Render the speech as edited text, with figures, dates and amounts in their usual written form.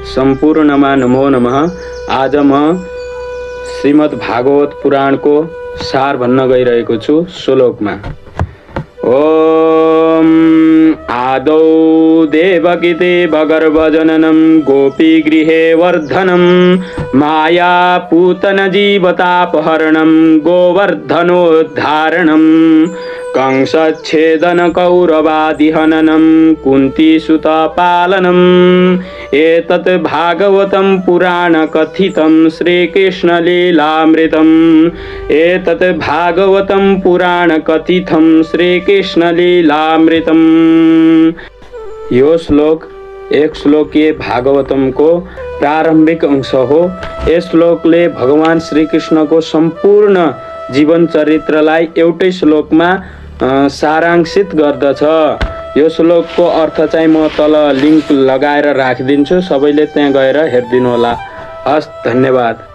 सम्पूर्णमा नमो नमः। आज म श्रीमद् भागवत पुराणको सार भन्न गइरहेको छु श्लोकमा। ओम आदौ देवकी देवगर्भजननं गोपीगृहे वर्धनं मायापूतन जीवतापहरणं गोवर्धनोद्धारणं कंसच्छेदन कौरवादिहननं कुन्तीसुतपालनम् एतत् भागवतं पुराणकथितं श्रीकृष्णलीलामृतम् एतत् भागवतं पुराणकथितं श्रीकृष्णलीलामृतम्। यो श्लोक एक श्लोकीय भागवतमको प्रारम्भिक अंश हो। यस श्लोकले भगवान श्रीकृष्णको सम्पूर्ण जीवन चरित्रलाई एउटै श्लोकमा सारांशित गर्दछ। यो श्लोकको अर्थ चाहिँ म तल लिंक लगाएर राखिदिन्छु, सबैले त्यहाँ गएर हेरिदिनु होला। हस्, धन्यवाद।